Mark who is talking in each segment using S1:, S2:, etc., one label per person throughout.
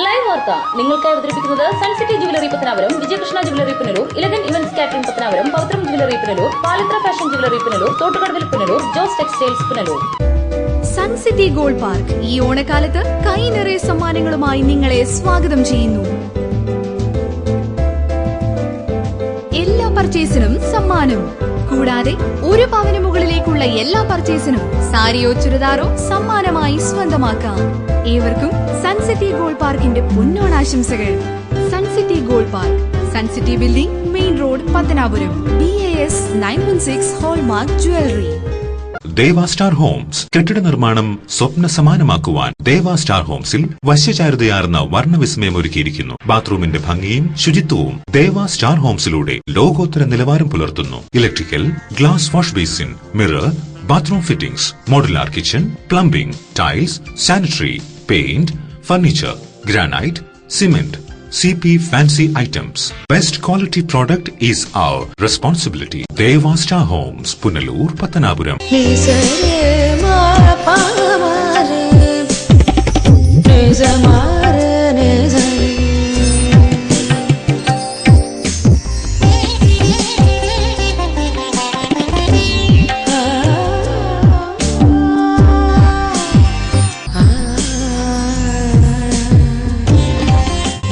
S1: Live വാർത്ത നിങ്ങൾക്കായി അവതരിപ്പിക്കുന്നത് Suncity jewellery Pathanapuram, Vijayakrishna jewellery Punalur, elegant events catering Pathanapuram, Pavithram jewellery Punalur, Palithra fashion jewellery Punalur, തോട്ടുകടവിൽ Punalur, Jose textiles Punalur.
S2: Suncity gold park ഈ ഓണക്കാലത്ത് കൈ നിറയെ സമ്മാനങ്ങളുമായി നിങ്ങളെ സ്വാഗതം ചെയ്യുന്നു. എല്ലാ പർച്ചേസിനും സമ്മാനം. കൂടാതെ 1 പവന് മുകളിലേക്കുള്ള എല്ലാ പർച്ചേസിനും സാരിയോ ചുരിദാറോ സമ്മാനമായി സ്വന്തമാക്കാം. ഏവർക്കും സൺസിറ്റി ഗോൾഡ് പാർക്കിന്റെ പൊന്നോണാശംസകൾ. Suncity gold park, Suncity building, main road, Pathanapuram. BAS 916 hallmark jewellery.
S3: Deva star homes കെട്ടിട നിർമ്മാണം സ്വപ്ന സമാനമാക്കുവാൻ ദേവ സ്റ്റാർ ഹോംസിൽ വശ്യചാരുതയാർന്ന വർണ്ണവിസ്മയമൊരുക്കിയിരിക്കുന്നു. ബാത്റൂമിന്റെ ഭംഗിയും ശുചിത്വവും ദേവ സ്റ്റാർ ഹോംസിലൂടെ ലോകോത്തര നിലവാരം പുലർത്തുന്നു. Electrical, glass wash basin, mirror, bathroom fittings, modular kitchen, plumbing, tiles, sanitary, paint, furniture, granite, cement, CP fancy items. Best quality product is our responsibility. Deva Star Homes, Punalur, Pattanapuram.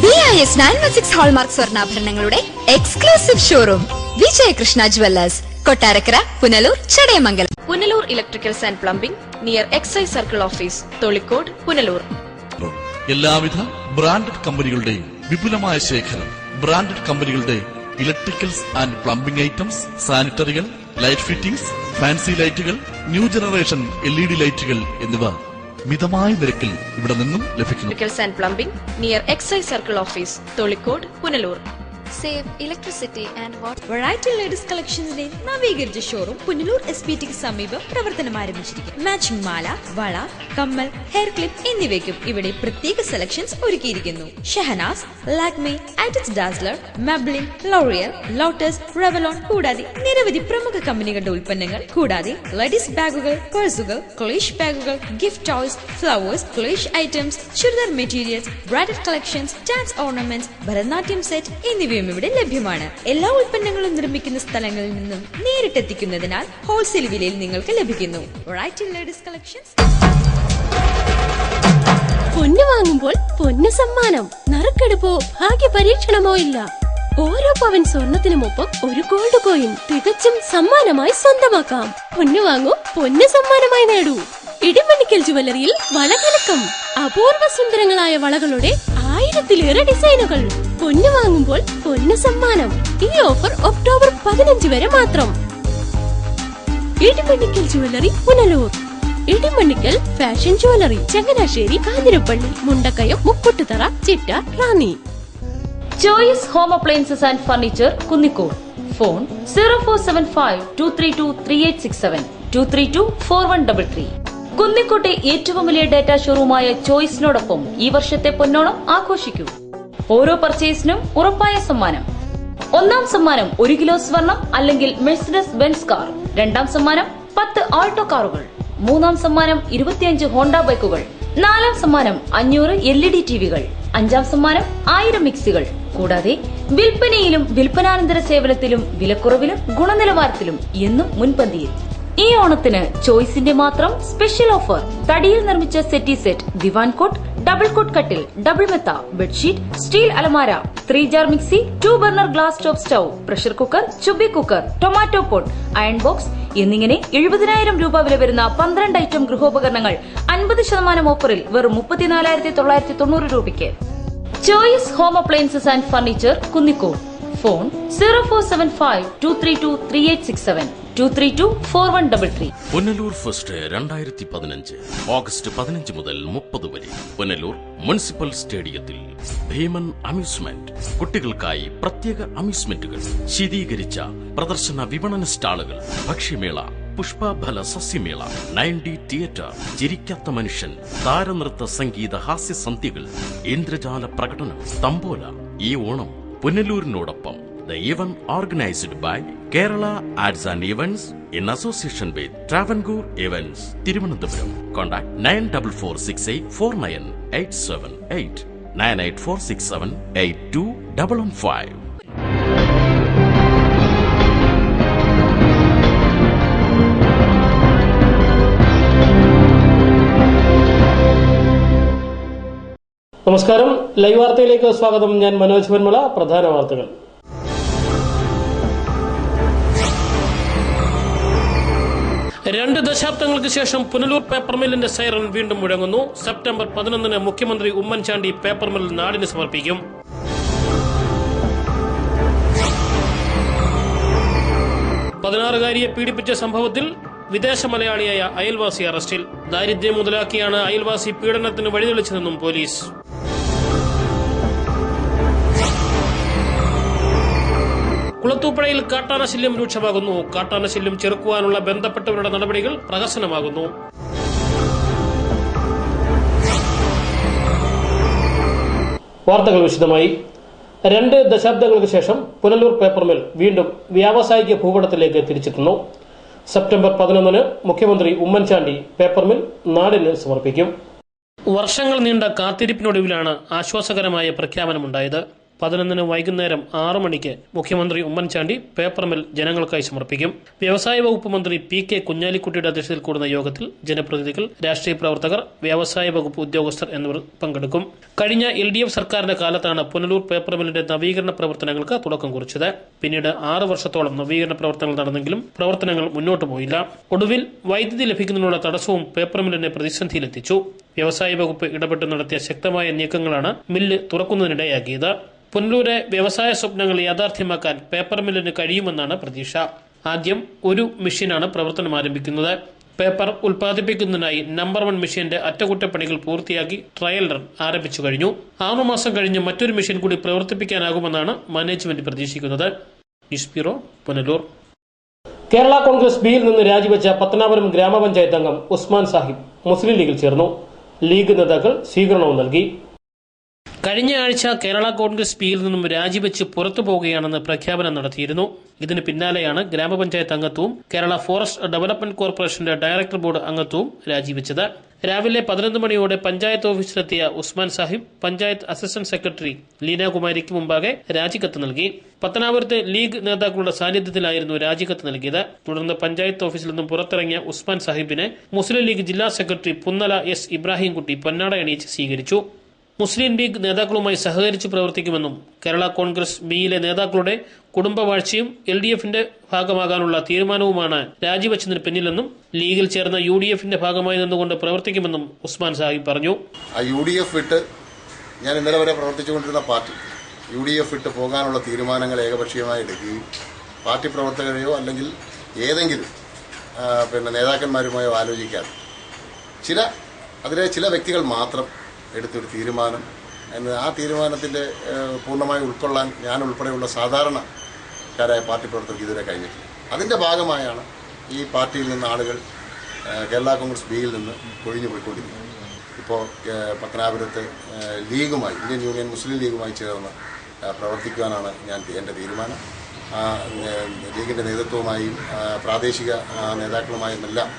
S2: BAS 916 hallmark സ്വർണ്ണാഭരണങ്ങളുടെ exclusive showroom Vijayakrishna jewellers, Kottarakkara, Punalur, Chadayamangalam.
S1: Punalur electricals and plumbing near excise circle office, Tholikode, Punalur.
S4: എല്ലാവിധ branded കമ്പനികളുടെയും വിപുലമായ ശേഖരം. Branded കമ്പനികളുടെ electricals and plumbing items, സാനിറ്ററികൾ, light fittings, fancy ലൈറ്റുകൾ, new generation LED ലൈറ്റുകൾ എന്നിവ മിതമായ നിരക്കിൽ ഇവിടെ നിന്നും ലഭിക്കുന്നു.
S1: Electricals and plumbing near excise circle office, Tholikode, Punalur.
S2: Save electricity and water.
S5: Variety ladies കളക്ഷൻസിന്റെ നവീകരിച്ച ഷോറൂം പുനലൂർ SPTക്ക് സമീപം പ്രവർത്തനം ആരംഭിച്ചിരിക്കുന്നു. മാച്ചിംഗ് മാല, വള, കമ്മൽ, ഹെയർ ക്ലിപ്പ് എന്നിവയ്ക്കും ഇവിടെ പ്രത്യേക സെലക്ഷൻസ് ഒരുക്കിയിരിക്കുന്നു. Shahnaz, Lakme, Eyetex Dazzler, Maybelline, L'Oreal, Lotus, Revlon കൂടാതെ നിരവധി പ്രമുഖ കമ്പനികളുടെ ഉൽപ്പന്നങ്ങൾ. കൂടാതെ ലേഡീസ് ബാഗുകൾ, പേഴ്സുകൾ, ക്ലേഷ് ബാഗുകൾ, ഗിഫ്റ്റ് ടോയ്സ്, ഫ്ലവേഴ്സ്, ക്ലേഷ് items, churidar materials, bridal collections, dance ornaments, Bharatanatyam set എന്നിവയും ഇവിടെ ലഭ്യമാണ്. എല്ലാ ഉൽപ്പന്നങ്ങളും നിർമ്മിക്കുന്ന സ്ഥലങ്ങളിൽ നിന്നും നേരിട്ടെത്തിക്കുന്നതിനാൽ ഹോൾസെയിൽ വിലയിൽ നിങ്ങൾക്ക് ലഭിക്കുന്നു. Variety ladies collections.
S6: പൊന്നു വാങ്ങുമ്പോൾ പൊന്നു സമ്മാനം, നറുക്കെടുപ്പോ ഭാഗ്യ പരീക്ഷണമോ ഇല്ല. ഓരോ പവൻ സ്വർണത്തിനുമൊപ്പം ഒരു ഗോൾഡ് കോയിൻ തികച്ചും സമ്മാനമായി സ്വന്തമാക്കാം. പൊന്നു വാങ്ങൂ, പൊന്നു സമ്മാനമായി നേടൂ. ഇടിമണിക്കൽ ജുവല്ലറിയിൽ വളകലക്കം. അപൂർവ സുന്ദരങ്ങളായ വളകളുടെ 1000-ലേറെ ഡിസൈനുകൾ. പൊന്നു വാങ്ങുമ്പോൾ പൊന്നു സമ്മാനം. ഈ ഓഫർ ഒക്ടോബർ 15 വരെ മാത്രം. Idimanickal jewellery, Punalur. Idimanickal fashion jewellery, Changanassery, Kanjirappally, Mundakayam, Mukkoottuthara, Chitta, Ranni.
S1: Choice home appliances and furniture, Kunnicode. Phone 0475-232-3867, 232-4133. കുന്നിക്കോട്ടെ ഏറ്റവും വലിയ ഡാറ്റാ ഷോറൂമായ ചോയ്സിനോടൊപ്പം ഈ വർഷത്തെ പൊന്നോണം ആഘോഷിക്കൂ. ഓരോ പർച്ചേസിനും ഉറപ്പായ സമ്മാനം. 1ാം സമ്മാനം 1 കിലോ സ്വർണം അല്ലെങ്കിൽ മെഴ്സിഡസ് ബെൻസ് കാർ. 2ാം സമ്മാനം 10 ആൾട്ടോ കാറുകൾ. 3ാം സമ്മാനം 25 ഹോണ്ട ബൈക്കുകൾ. 4ാം സമ്മാനം 500 LED ടിവികൾ. 5ാം സമ്മാനം 1000 മിക്സികൾ. കൂടാതെ വിൽപ്പനയിലും വിൽപ്പനാനന്തര സേവനത്തിലും വിലക്കുറവിലും ഗുണനിലവാരത്തിലും എന്നും മുൻപന്തിയിൽ. ഈ ഓണത്തിന് ചോയ്സിന്റെ മാത്രം സ്പെഷ്യൽ ഓഫർ. തടിയിൽ നിർമ്മിച്ച സെറ്റി സെറ്റ്, ദിവാൻ കോട്ട്, ഡബിൾ കോട്ട് കട്ടിൽ, ഡബിൾ മെത്ത, ബെഡ്ഷീറ്റ്, സ്റ്റീൽ അലമാര, 3 jar mixie, 2 burner glass top stove, pressure cooker, ചുബി cooker, tomato pot, iron box എന്നിങ്ങനെ 70,000 രൂപ വില വരുന്ന 12 ഐറ്റം ഗൃഹോപകരണങ്ങൾ 50% ഓഫറിൽ വെറും 34,990 രൂപയ്ക്ക്. Choice home appliances and furniture, Kunnicode. Phone 0475-232-3867, 232-4133.
S7: Punalur fest 2015 August 15 മുതൽ 30 വരെ പുനലൂർ മുനിസിപ്പൽ സ്റ്റേഡിയത്തിൽ. ഭീമൻ അമ്യൂസ്മെന്റ്, കുട്ടികൾക്കായി പ്രത്യേക അമ്യൂസ്മെന്റുകൾ, ശീതീകരിച്ച പ്രദർശന വിപണന സ്റ്റാളുകൾ, ഭക്ഷ്യമേള, പുഷ്പഫല സസ്യമേള, 9D തിയേറ്റർ, ചിരിക്കാത്ത മനുഷ്യൻ, താരനൃത്ത സംഗീത ഹാസ്യ സന്ധ്യകൾ, ഇന്ദ്രജാല പ്രകടനം, തമ്പോല. ഈ Onam പുനലൂരിനോടൊപ്പം. The event organized by Kerala Ads and Events in association with Travancore Events, Thiruvananthapuram. Contact 9446849878. 9846782115.
S8: നമസ്കാരം, ലൈവ് വാർത്തയിലേക്ക് സ്വാഗതം. ഞാൻ മനോജ് വെൺമല. പ്രധാന വാർത്തകൾ. രണ്ട് ദശാബ്ദങ്ങൾക്ക് ശേഷം പുനലൂർ പേപ്പർ മില്ലിന്റെ സൈറൺ വീണ്ടും മുഴങ്ങുന്നു. സെപ്റ്റംബർ 11 മുഖ്യമന്ത്രി ഉമ്മൻചാണ്ടി പേപ്പർ മിൽ നാടിന് സമർപ്പിക്കും. പതിനാറുകാരിയെ പീഡിപ്പിച്ച സംഭവത്തിൽ വിദേശ മലയാളിയായ അയൽവാസി അറസ്റ്റിൽ. ദാരിദ്ര്യം മുതലാക്കിയാണ് അയൽവാസി പീഡനത്തിന് വഴിതെളിച്ചതെന്നും പോലീസ്. കുളത്തൂപ്പുഴയിൽ കാട്ടാനശല്യം രൂക്ഷമാകുന്നു. കാട്ടാനശല്യം ചെറുക്കുവാനുള്ള ബന്ധപ്പെട്ടവരുടെ നടപടികൾ പ്രഹസനമാകുന്നു. വാർത്തകൾ വിശദമായി. 2 ദശാബ്ദങ്ങൾക്ക് ശേഷം പുനലൂർ പേപ്പർ മിൽ വീണ്ടും വ്യാവസായിക ഭൂപടത്തിലേക്ക് തിരിച്ചെത്തുന്നു. സെപ്റ്റംബർ 11 മുഖ്യമന്ത്രി ഉമ്മൻചാണ്ടി പേപ്പർ മിൽ നാടിന് സമർപ്പിക്കും. വർഷങ്ങൾ നീണ്ട കാത്തിരിപ്പിനൊടുവിലാണ് ആശ്വാസകരമായ പ്രഖ്യാപനമുണ്ടായത്. 11 വൈകുന്നേരം 6 മണിക്ക് മുഖ്യമന്ത്രി ഉമ്മൻചാണ്ടി പേപ്പർ മിൽ ജനങ്ങൾക്കായി സമർപ്പിക്കും. വ്യവസായ വകുപ്പ് മന്ത്രി PK കുഞ്ഞാലിക്കുട്ടിയുടെ അധ്യക്ഷതയിൽ കൂടുന്ന യോഗത്തിൽ ജനപ്രതിനിധികൾ, രാഷ്ട്രീയ പ്രവർത്തകർ, വ്യവസായ വകുപ്പ് ഉദ്യോഗസ്ഥർ എന്നിവർ പങ്കെടുക്കും. കഴിഞ്ഞ LDF സർക്കാരിന്റെ കാലത്താണ് പുനലൂർ പേപ്പർ മില്ലിന്റെ നവീകരണ പ്രവർത്തനങ്ങൾക്ക് തുടക്കം കുറിച്ചത്. പിന്നീട് 6 വർഷത്തോളം നവീകരണ പ്രവർത്തനങ്ങൾ നടന്നെങ്കിലും പ്രവർത്തനങ്ങൾ മുന്നോട്ട് പോയില്ല. ഒടുവിൽ വൈദ്യുതി ലഭിക്കുന്നതിനുള്ള തടസ്സവും പേപ്പർ മില്ലിനെ പ്രതിസന്ധിയിലെത്തിച്ചു. വ്യവസായ വകുപ്പ് ഇടപെട്ട് നടത്തിയ ശക്തമായ നീക്കങ്ങളാണ് മില്ല് തുറക്കുന്നതിനിടയാക്കിയത്. പുനലൂരെ വ്യവസായ സ്വപ്നങ്ങൾ യാഥാർത്ഥ്യമാക്കാൻ പേപ്പർ മില്ലിന് കഴിയുമെന്നാണ് പ്രതീക്ഷ. ആദ്യം ഒരു മെഷീനാണ് പ്രവർത്തനം ആരംഭിക്കുന്നത്. പേപ്പർ ഉൽപ്പാദിപ്പിക്കുന്നതിനായി നമ്പർ 1 മെഷീന്റെ അറ്റകുറ്റപ്പണികൾ പൂർത്തിയാക്കി ട്രയൽ റൺ ആരംഭിച്ചു കഴിഞ്ഞു. 6 മാസം കഴിഞ്ഞ് മറ്റൊരു മെഷീൻ കൂടി പ്രവർത്തിപ്പിക്കാനാകുമെന്നാണ് മാനേജ്മെന്റ് പ്രതീക്ഷിക്കുന്നത്. News bureau, Punalur. കേരള കോൺഗ്രസ് ബിയിൽ നിന്ന് രാജിവെച്ച പത്തനാപുരം ഗ്രാമപഞ്ചായത്ത് അംഗം ഉസ്മാൻ സാഹിബ് മുസ്ലിം ലീഗിൽ ചേർന്നു. ലീഗ് നേതാക്കൾ സ്വീകരണവും നൽകി. കഴിഞ്ഞ ആഴ്ച കേരള കോൺഗ്രസ് പിയിൽ നിന്നും രാജിവെച്ച് പുറത്തു പോവുകയാണെന്ന് പ്രഖ്യാപനം നടത്തിയിരുന്നു. ഇതിന് പിന്നാലെയാണ് ഗ്രാമപഞ്ചായത്ത് അംഗത്വവും കേരള ഫോറസ്റ്റ് ഡെവലപ്മെന്റ് കോർപ്പറേഷന്റെ ഡയറക്ടർ ബോർഡ് അംഗത്വവും രാജിവെച്ചത്. രാവിലെ 11 മണിയോടെ പഞ്ചായത്ത് ഓഫീസിലെത്തിയ ഉസ്മാൻ സാഹിബ് പഞ്ചായത്ത് അസിസ്റ്റന്റ് സെക്രട്ടറി ലീനാകുമാരിക്ക് മുമ്പാകെ രാജിക്കത്ത് നൽകി. പത്തനാപുരത്തെ ലീഗ് നേതാക്കളുടെ സാന്നിധ്യത്തിലായിരുന്നു രാജിക്കത്ത് നൽകിയത്. തുടർന്ന് പഞ്ചായത്ത് ഓഫീസിൽ നിന്നും പുറത്തിറങ്ങിയ ഉസ്മാൻ സാഹിബിനെ മുസ്ലിം ലീഗ് ജില്ലാ സെക്രട്ടറി പുന്നല S ഇബ്രാഹിംകുട്ടി പൊന്നാട അണിയിച്ച് സ്വീകരിച്ചു. മുസ്ലിം ലീഗ് നേതാക്കളുമായി സഹകരിച്ച് പ്രവർത്തിക്കുമെന്നും കേരള കോൺഗ്രസ് ബിയിലെ നേതാക്കളുടെ കുടുംബവാഴ്ചയും LDFന്റെ ഭാഗമാകാനുള്ള തീരുമാനവുമാണ് രാജിവെച്ചതിന് പിന്നിലെന്നും ലീഗിൽ ചേർന്ന UDFന്റെ ഭാഗമായി നിന്നുകൊണ്ട് പ്രവർത്തിക്കുമെന്നും ഉസ്മാൻ സാഹിബ് പറഞ്ഞു.
S9: UDF വിട്ട് ഞാൻ ഇന്നലെ വരെ പ്രവർത്തിച്ചുകൊണ്ടിരുന്ന പാർട്ടി UDF വിട്ട് പോകാനുള്ള തീരുമാനങ്ങൾ ഏകപക്ഷീയമായി എടുക്കുകയും പാർട്ടി പ്രവർത്തകരെയോ അല്ലെങ്കിൽ ഏതെങ്കിലും നേതാക്കന്മാരുമായോ ആലോചിക്കാതെ അതിലെ ചില വ്യക്തികൾ മാത്രം എടുത്തൊരു തീരുമാനം ആ തീരുമാനത്തിൻ്റെ പൂർണ്ണമായി ഉൾക്കൊള്ളാൻ ഞാൻ ഉൾപ്പെടെയുള്ള സാധാരണക്കാരായ പാർട്ടി പ്രവർത്തകർക്ക് ഇതുവരെ കഴിഞ്ഞിട്ടില്ല. അതിൻ്റെ ഭാഗമായാണ് ഈ പാർട്ടിയിൽ നിന്ന് ആളുകൾ കേരള കോൺഗ്രസ് ബിയിൽ നിന്ന് കൊഴിഞ്ഞു പോയിക്കൊണ്ടിരിക്കുന്നത്. ഇപ്പോൾ പത്തനാപുരത്ത് ലീഗുമായി, ഇന്ത്യൻ യൂണിയൻ മുസ്ലിം ലീഗുമായി ചേർന്ന് പ്രവർത്തിക്കുവാനാണ് എൻ്റെ തീരുമാനം. ലീഗിൻ്റെ നേതൃത്വവുമായും പ്രാദേശിക നേതാക്കളുമായുമെല്ലാം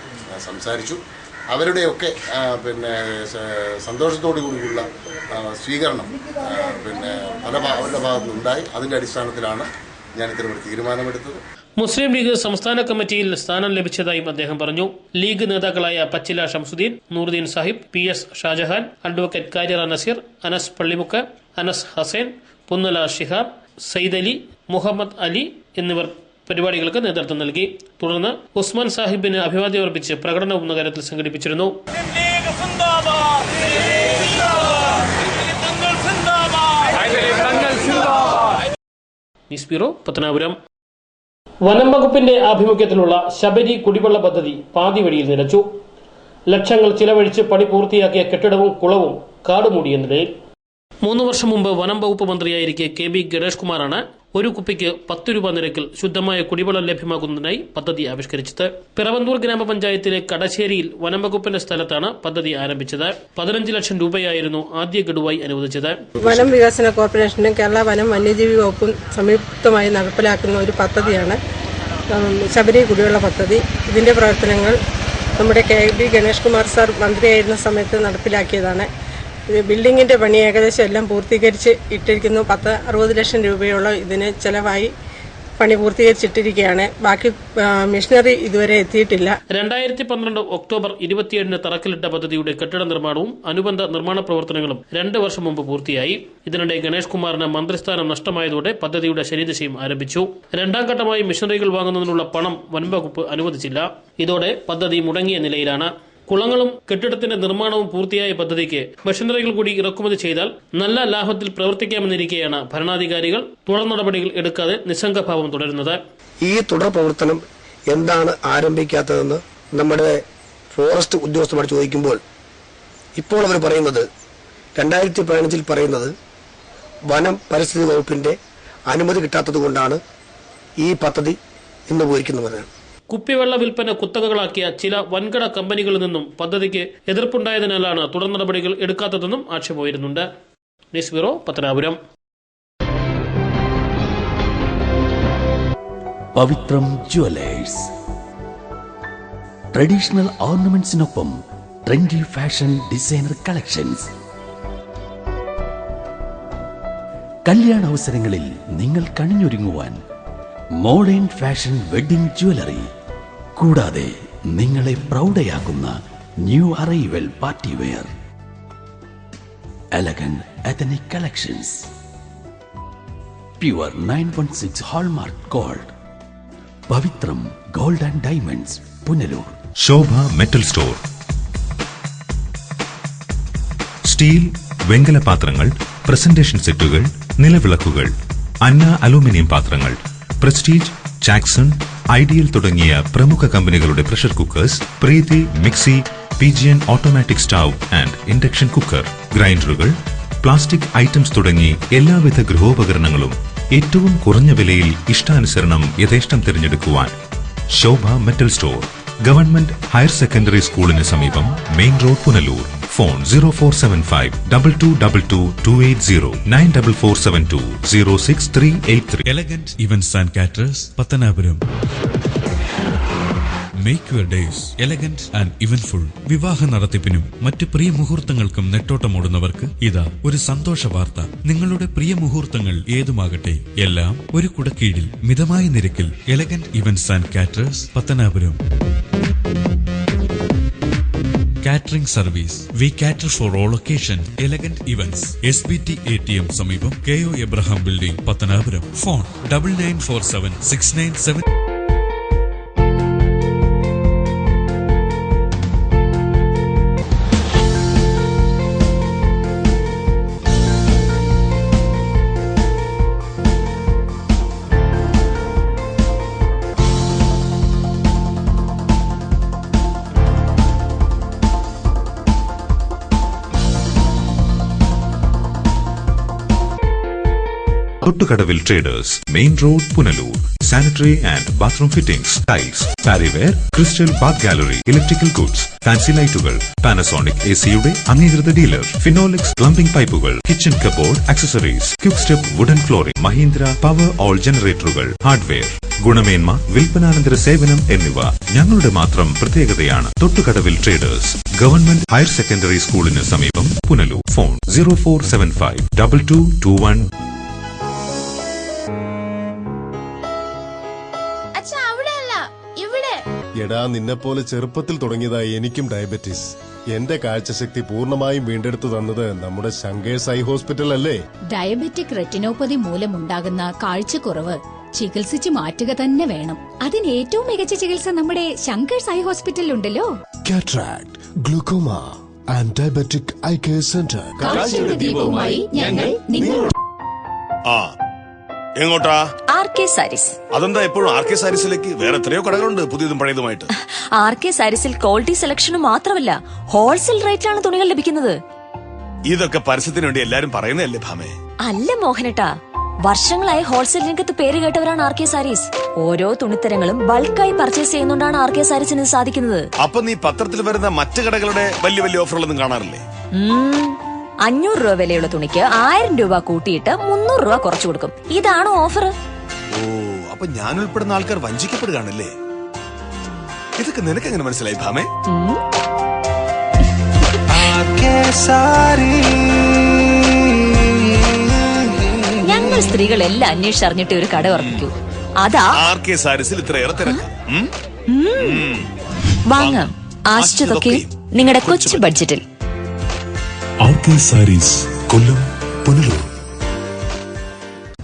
S9: സംസാരിച്ചു. അവരുടെയൊക്കെ സന്തോഷത്തോടു കൂടിയുള്ള സ്വീകരണം അവരുടെ ഭാഗത്തു നിന്നുണ്ടായി. അതിന്റെ അടിസ്ഥാനത്തിലാണ് ഞാൻ ഇത്തരമൊരു തീരുമാനമെടുത്തത്.
S8: മുസ്ലിം ലീഗ് സംസ്ഥാന കമ്മിറ്റിയിൽ സ്ഥാനം ലഭിച്ചതായും അദ്ദേഹം പറഞ്ഞു. ലീഗ് നേതാക്കളായ പച്ചില ഷംസുദ്ദീൻ, നൂറുദ്ദീൻ സാഹിബ്, PS ഷാജഹാൻ, അഡ്വക്കേറ്റ് കാര്യറ നസീർ, അനസ് പള്ളിമുക്ക്, അനസ് ഹസൈൻ, പുന്നല ഷിഹാബ്, സയ്യിദ് അലി, മുഹമ്മദ് അലി എന്നിവർ പരിപാടികൾക്ക് നേതൃത്വം നൽകി. തുടർന്ന് ഉസ്മാൻ സാഹിബിന് അഭിവാദ്യം അർപ്പിച്ച് പ്രകടനവും നഗരത്തിൽ സംഘടിപ്പിച്ചിരുന്നു. News bureau, Pathanapuram. വനം വകുപ്പിന്റെ ആഭിമുഖ്യത്തിലുള്ള ശബരി കുടിവെള്ള പദ്ധതി പാതി വഴിയിൽ നിലച്ചു. ലക്ഷങ്ങൾ ചിലവഴിച്ച് പണി പൂർത്തിയാക്കിയ കെട്ടിടവും കുളവും കാടുമൂടിയ നിലയിൽ. 3 വർഷം മുമ്പ് വനം വകുപ്പ് മന്ത്രിയായിരിക്കെ KB ഗണേഷ് കുമാറാണ് ഒരു കുപ്പിക്ക് 10 രൂപ നിരക്കിൽ ശുദ്ധമായ കുടിവെള്ളം ലഭ്യമാക്കുന്നതിനായി പദ്ധതി ആവിഷ്കരിച്ചത്. പിറവന്തൂർ ഗ്രാമപഞ്ചായത്തിലെ കടശ്ശേരിയിൽ വനം വകുപ്പിന്റെ സ്ഥലത്താണ് പദ്ധതി ആരംഭിച്ചത്. 15 ലക്ഷം രൂപയായിരുന്നു ആദ്യ ഗഡുവായി അനുവദിച്ചത്.
S10: വനം വികസന കോർപ്പറേഷനും കേരള വനം വന്യജീവി വകുപ്പും സംയുക്തമായി നടപ്പിലാക്കുന്ന ഒരു പദ്ധതിയാണ് ശബരി കുടിവെള്ള പദ്ധതി. ഇതിന്റെ പ്രവർത്തനങ്ങൾ നമ്മുടെ KB ഗണേഷ് കുമാർ സാർ മന്ത്രിയായിരുന്ന സമയത്ത് നടപ്പിലാക്കിയതാണ്. ബിൽഡിങ്ങിന്റെ പണി ഏകദേശം എല്ലാം പൂർത്തീകരിച്ച് ഇട്ടിരിക്കുന്നു. 60 ലക്ഷം രൂപയോളം ഇതിന് ചെലവായി പണി പൂർത്തീകരിച്ചിട്ടിരിക്കുകയാണ്. ബാക്കി മെഷീനറി ഇതുവരെ എത്തിയിട്ടില്ല.
S8: 2012 ഒക്ടോബർ 27 തറക്കല്ലിട്ട പദ്ധതിയുടെ കെട്ടിട നിർമ്മാണവും അനുബന്ധ നിർമ്മാണ പ്രവർത്തനങ്ങളും 2 വർഷം മുമ്പ് പൂർത്തിയായി. ഇതിനിടെ ഗണേഷ് കുമാറിന് മന്ത്രിസ്ഥാനം നഷ്ടമായതോടെ പദ്ധതിയുടെ ശനിദശയും ആരംഭിച്ചു. രണ്ടാം ഘട്ടമായി മെഷീനറികൾ വാങ്ങുന്നതിനുള്ള പണം വനംവകുപ്പ് അനുവദിച്ചില്ല. ഇതോടെ പദ്ധതി മുടങ്ങിയ നിലയിലാണ്. കുളങ്ങളും കെട്ടിടത്തിന്റെ നിർമ്മാണവും പൂർത്തിയായ പദ്ധതിക്ക് മെഷീനറികൾ കൂടി ഇറക്കുമതി ചെയ്താൽ നല്ല ലാഭത്തിൽ പ്രവർത്തിക്കാമെന്നിരിക്കെയാണ് ഭരണാധികാരികൾ തുടർ നടപടികൾ എടുക്കാതെ നിസ്സംഗഭാവം തുടരുന്നത്.
S11: ഈ തുടർ പ്രവർത്തനം എന്താണ് ആരംഭിക്കാത്തതെന്ന് നമ്മുടെ ഫോറസ്റ്റ് ഉദ്യോഗസ്ഥന്മാർ ചോദിക്കുമ്പോൾ ഇപ്പോൾ അവർ പറയുന്നത് 2015 പറയുന്നത് വനം പരിസ്ഥിതി വകുപ്പിന്റെ അനുമതി കിട്ടാത്തത് കൊണ്ടാണ് ഈ പദ്ധതി ഇന്ന് പോയിരിക്കുന്നത്.
S8: കുപ്പിവെള്ള വിൽപ്പന കുത്തകകളാക്കിയ ചില വൻകിട കമ്പനികളിൽ നിന്നും പദ്ധതിക്ക് എതിർപ്പുണ്ടായതിനാലാണ് തുടർ നടപടികൾ എടുക്കാത്തതെന്നും ആക്ഷേപമുയരുന്നുണ്ട്. News bureau, Pathanapuram.
S12: Pavithram jewellers traditional ഓർണമെന്റ്സിനൊപ്പം ട്രെൻഡി ഫാഷൻ ഡിസൈനർ കളക്ഷൻസ്. കല്യാണ അവസരങ്ങളിൽ നിങ്ങൾ കണിഞ്ഞൊരുങ്ങുവാൻ മോഡേൺ ഫാഷൻ വെഡിംഗ് ജ്വല്ലറി, കൂടാതെ നിങ്ങളെ പ്രൗഢയാക്കുന്ന new arrival party wear, elegant ethnic collections, pure 916 hallmark gold. Pavithram gold and diamonds, Punalur.
S3: Shobha metal store. Steel, വെങ്കല പാത്രങ്ങൾ, പ്രസന്റേഷൻ സെറ്റുകൾ, നിലവിളക്കുകൾ, അന്ന അലൂമിനിയം പാത്രങ്ങൾ, പ്രസ്റ്റീജ്, ജാക്സൺ, ഐഡിയൽ തുടങ്ങിയ പ്രമുഖ കമ്പനികളുടെ pressure cookers, Preethi mixie, Pigeon automatic stove and induction cooker, ഗ്രൈൻഡറുകൾ, പ്ലാസ്റ്റിക് ഐറ്റംസ് തുടങ്ങി എല്ലാവിധ ഗൃഹോപകരണങ്ങളും ഏറ്റവും കുറഞ്ഞ വിലയിൽ ഇഷ്ടാനുസരണം യഥേഷ്ടം തിരഞ്ഞെടുക്കുവാൻ Shobha metal store, government higher secondary സ്കൂളിന് സമീപം, main road, Punalur. Phone 0475 2222 280 94472 06383.
S13: Elegant Events and Caterers, Pathanapuram. Make your days elegant and eventful. വിവാഹ നടത്തിപ്പിനും മറ്റ് പ്രിയ മുഹൂർത്തങ്ങൾക്കും നെട്ടോട്ടമോടുന്നവർക്ക് ഇതാ ഒരു സന്തോഷ വാർത്ത. നിങ്ങളുടെ പ്രിയ മുഹൂർത്തങ്ങൾ ഏതുമാകട്ടെ, എല്ലാം ഒരു കുടക്കീഴിൽ മിതമായ നിരക്കിൽ. Elegant events and caterers, Pathanapuram. Catering service. We cater for all occasions. Elegant Events. SBT ATM സമീപം, KO Abraham Building, Pathanapuram. Phone 9947 697.
S3: Thottukadavil traders, main road, Punalur. Sanitary and bathroom fittings, tiles, Parryware, crystal bath gallery, electrical goods, fancy ലൈറ്റുകൾ, Panasonic AC-യുടെ അംഗീകൃത dealer, Finolex plumbing പൈപ്പുകൾ, kitchen cupboard accessories, quick step wooden flooring, Mahindra Powerol ജനറേറ്ററുകൾ, hardware, ഗുണമേന്മ, വിൽപ്പനാനന്തര സേവനം എന്നിവ ഞങ്ങളുടെ മാത്രം പ്രത്യേകതയാണ്. Thottukadavil traders, government higher secondary സ്കൂളിന് സമീപം, പുനലൂർ. ഫോൺ 0475 2221.
S14: എടാ, നിന്നെപ്പോലെ ചെറുപ്പത്തിൽ തുടങ്ങിയതായി എനിക്കും ഡയബറ്റീസ്. എന്റെ കാഴ്ചശക്തി പൂർണ്ണമായും വീണ്ടെടുത്തു തന്നത് നമ്മുടെ ശങ്കേഴ്സ് ഐ ഹോസ്പിറ്റൽ അല്ലേ?
S15: ഡയബറ്റിക് റെറ്റിനോപ്പതി മൂലമുണ്ടാകുന്ന കാഴ്ചക്കുറവ് ചികിത്സിച്ച് മാറ്റുക തന്നെ വേണം. അതിന് ഏറ്റവും മികച്ച ചികിത്സ നമ്മുടെ ശങ്കേഴ്സ് ഐ ഹോസ്പിറ്റലിലുണ്ടല്ലോ.
S14: Cataract, glaucoma and diabetic eye care centre.
S15: കാഴ്ചയുടെ ദീപവുമായി ഞങ്ങൾ നിങ്ങളോട്.
S16: എങ്ങോട്ടാ?
S17: RK സാരീസ്.
S16: അതെന്താ എപ്പോഴും RK സാരീസിലേക്ക്? വേറെ എത്രയോ കടകളുണ്ട് പുതിയതും പഴയതുമായിട്ട്.
S17: RK സാരീസിൽ ക്വാളിറ്റി സെലക്ഷനും മാത്രമല്ല, ഹോൾസെയിൽ റേറ്റിലാണ് തുണികൾ ലഭിക്കുന്നത്.
S16: ഇതൊക്കെ പരസ്യത്തിന് വേണ്ടി എല്ലാരും പറയുന്നതല്ലേ ഭാമേ?
S17: അല്ല മോഹനട്ടാ, വർഷങ്ങളായി ഹോൾസെയിൽ രംഗത്ത് പേര് കേട്ടവരാണ് RK സാരീസ്. ഓരോ തുണിത്തരങ്ങളും ബൾക്കായി പർച്ചേസ് ചെയ്യുന്നോണ്ടാണ് RK സാരീസിന് സാധിക്കുന്നത്.
S16: അപ്പൊ നീ പത്രത്തിൽ വരുന്ന മറ്റു കടകളുടെ വലിയ വലിയ ഓഫറുകളൊന്നും കാണാറില്ലേ?
S17: 500 രൂപ വിലയുള്ള തുണിക്ക് 1000 രൂപ കൂട്ടിയിട്ട് 300 രൂപ കുറച്ചു കൊടുക്കും. ഇതാണ് ഓഫർ.
S16: ഓ, അപ്പൊ ഞാൻ ഉൾപ്പെടുന്ന ആൾക്കാർ വഞ്ചിക്കപ്പെടുകയാണല്ലേ? ഇതൊക്കെ നിനക്കെങ്ങനെ മനസ്സിലായി ഭാമേ?
S17: ഞങ്ങൾ സ്ത്രീകളെല്ലാം അന്വേഷിച്ചറിഞ്ഞിട്ട് ഒരു കട ഉറപ്പിക്കൂ. അതാ
S16: RK സാരീസിൽ ഇത്രയേറെ തിരക്ക്.
S17: വാങ്ങാം ആശ്ചതൊക്കെ നിങ്ങളുടെ കൊച്ചു ബഡ്ജറ്റിൽ.
S3: RK സാരീസ്, കൊല്ലം, പുനലൂർ.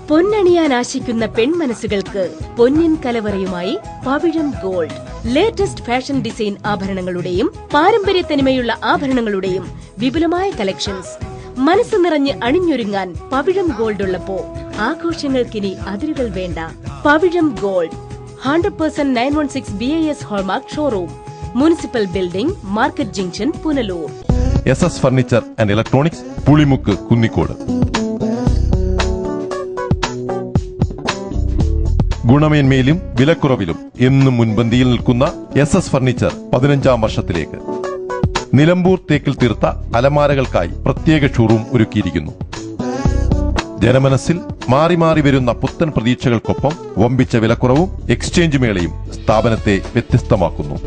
S6: പൊന്നണിയാൻ ആശിക്കുന്ന പെൺമനസ്സുകൾക്ക് പൊന്നിൻ കലവറയുമായി പവിഴം ഗോൾഡ്. ലേറ്റസ്റ്റ് ഫാഷൻ ഡിസൈൻ ആഭരണങ്ങളുടെയും പാരമ്പര്യ തനിമയുള്ള ആഭരണങ്ങളുടെയും വിപുലമായ കളക്ഷൻസ്. മനസ്സ് നിറഞ്ഞ് അണിഞ്ഞൊരുങ്ങാൻ പവിഴം ഗോൾഡ് ഉള്ളപ്പോ ആഘോഷങ്ങൾക്കിനി അതിരുകൾ വേണ്ട. Pavizham gold 100% 916 BIS hallmark showroom, municipal building, market junction, Punalur.
S18: SS furniture and electronics, Pulimukku, Kunnicode. ഗുണമേന്മയിലും വിലക്കുറവിലും എന്നും മുൻപന്തിയിൽ നിൽക്കുന്ന SS ഫർണിച്ചർ 15ാം വർഷത്തിലേക്ക്. നിലമ്പൂർ തേക്കിൽ തീർത്ത അലമാരകൾക്കായി പ്രത്യേക ഷോറൂം ഒരുക്കിയിരിക്കുന്നു. ജനമനസ്സിൽ മാറി മാറി വരുന്ന പുത്തൻ പ്രതീക്ഷകൾക്കൊപ്പം വമ്പിച്ച വിലക്കുറവും എക്സ്ചേഞ്ച് മേളയും സ്ഥാപനത്തെ വ്യത്യസ്തമാക്കുന്നു.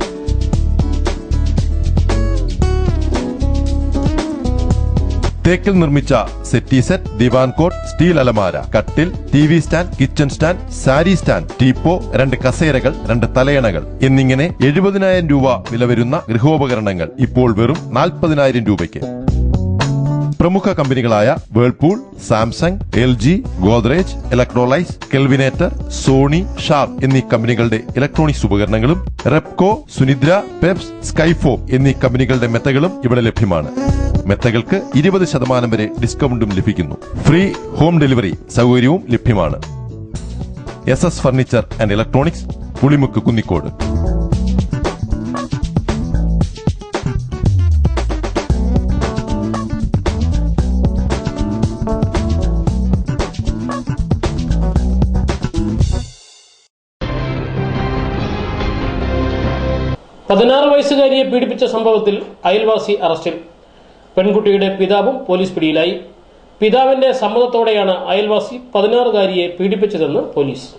S18: തേക്കിൽ നിർമ്മിച്ച സെറ്റി സെറ്റ്, ദിവാൻ കോട്ട്, സ്റ്റീൽ അലമാര, കട്ടിൽ, TV stand, kitchen stand, sari stand, teapoy, 2 കസേരകൾ, 2 തലയണകൾ എന്നിങ്ങനെ 70,000 രൂപ വില വരുന്ന ഗൃഹോപകരണങ്ങൾ ഇപ്പോൾ വെറും 40,000 രൂപയ്ക്ക്. പ്രമുഖ കമ്പനികളായ Whirlpool, Samsung, LG, Godrej, Electrolux, Kelvinator, Sony, Sharp എന്നീ കമ്പനികളുടെ ഇലക്ട്രോണിക്സ് ഉപകരണങ്ങളും റെപ്കോ, സുനിദ്ര, പെപ്സ്, സ്കൈഫോം എന്നീ കമ്പനികളുടെ മെത്തകളും ഇവിടെ ലഭ്യമാണ്. മെത്തകൾക്ക് 20% വരെ ഡിസ്കൗണ്ടും ലഭിക്കുന്നു. ഫ്രീ ഹോം ഡെലിവറി സൗകര്യവും ലഭ്യമാണ്. SS furniture and electronics, Pulimukku, Kunnicode.
S8: വയസ്സുകാരിയെ പീഡിപ്പിച്ച സംഭവത്തിൽ അയൽവാസി അറസ്റ്റിൽ. പെൺകുട്ടിയുടെ പിതാവും പോലീസ് പിടിയിലായി. പിതാവിന്റെ സമ്മതത്തോടെയാണ് അയൽവാസി 16-കാരിയെ പീഡിപ്പിച്ചതെന്ന് പോലീസ്.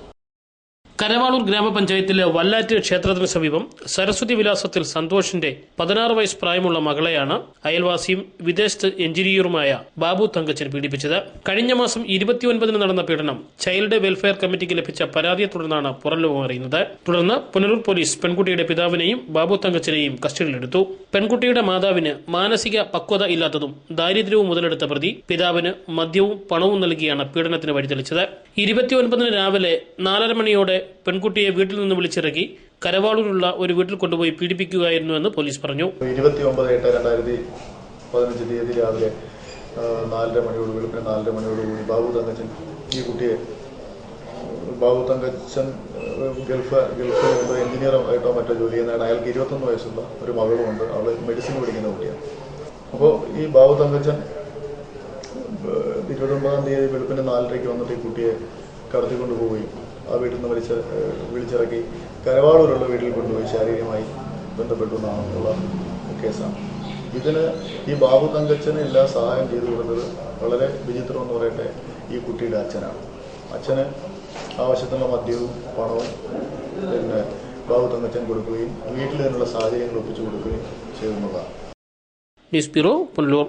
S8: കരവാളൂർ ഗ്രാമപഞ്ചായത്തിലെ വല്ലാറ്റ് ക്ഷേത്രത്തിന് സമീപം സരസ്വതി വിലാസത്തിൽ സന്തോഷിന്റെ 16 വയസ്സ് പ്രായമുള്ള മകളെയാണ് അയൽവാസിയും വിദേശത്ത് എഞ്ചിനീയറുമായ ബാബു തങ്കച്ചൻ പീഡിപ്പിച്ചത്. കഴിഞ്ഞ മാസം 29-ന് നടന്ന പീഡനം ചൈൽഡ് വെൽഫെയർ കമ്മിറ്റിക്ക് ലഭിച്ച പരാതിയെ തുടർന്നാണ് പുറംലോകം അറിയുന്നത്. തുടർന്ന് പുനലൂർ പോലീസ് പെൺകുട്ടിയുടെ പിതാവിനെയും ബാബു തങ്കച്ചനെയും കസ്റ്റഡിയിലെടുത്തു. പെൺകുട്ടിയുടെ മാതാവിന് മാനസിക പക്വത ഇല്ലാത്തതും ദാരിദ്ര്യവും മുതലെടുത്ത പ്രതി പിതാവിന് മദ്യവും പണവും നൽകിയാണ് പീഡനത്തിന് വഴിതെളിച്ചത്. 29-ന് രാവിലെ 4:30 മണിയോടെ പെൺകുട്ടിയെ വീട്ടിൽ നിന്ന് വിളിച്ചിറക്കി കരവാളൂരുള്ള ഒരു വീട്ടിൽ കൊണ്ടുപോയി പീഡിപ്പിക്കുകയായിരുന്നുവെന്ന് പോലീസ് പറഞ്ഞു.
S19: 29/8/2015 തീയതി രാവിലെ 4:30 മണിയോട് വെളുപ്പിന് 4:30 മണിയോടുകൂടി ബാബു തങ്കച്ചൻ ഈ കുട്ടിയെ, ബാബു തങ്കച്ചൻ ഗൾഫിൽ എഞ്ചിനീയർ ആയിട്ടോ മറ്റോ ജോലി ചെയ്യുന്നതാണ്. അയാൾക്ക് 21 വയസ്സുള്ള ഒരു മകളുമുണ്ട്. അവൾ മെഡിസിൻ പഠിക്കുന്ന കുട്ടിയാണ്. അപ്പോൾ ഈ ബാബു തങ്കച്ചൻ 29-ാം തീയതി വെളുപ്പിന് 4:30 വന്നിട്ട് ഈ കുട്ടിയെ കടത്തിക്കൊണ്ടുപോവുകയും ആ വീട്ടിൽ നിന്ന് വിളിച്ചിറക്കി കരവാളൂരുള്ള വീട്ടിൽ കൊണ്ടുപോയി ശാരീരികമായി ബന്ധപ്പെട്ടു എന്നാണെന്നുള്ള കേസാണ്. ഇതിന് ഈ ബാബു തങ്കച്ചന് എല്ലാ സഹായം ചെയ്തു കൊടുത്തത് വളരെ വിചിത്രം എന്ന് പറയട്ടെ ഈ കുട്ടിയുടെ അച്ഛനാണ്. അച്ഛന് ആവശ്യത്തിനുള്ള മദ്യവും പണവും പിന്നെ ബാബു തങ്കച്ചൻ കൊടുക്കുകയും വീട്ടിൽ നിന്നുള്ള സാഹചര്യങ്ങൾ ഒപ്പിച്ചു കൊടുക്കുകയും ചെയ്യുന്നതാണ്.
S8: News bureau, Punalur.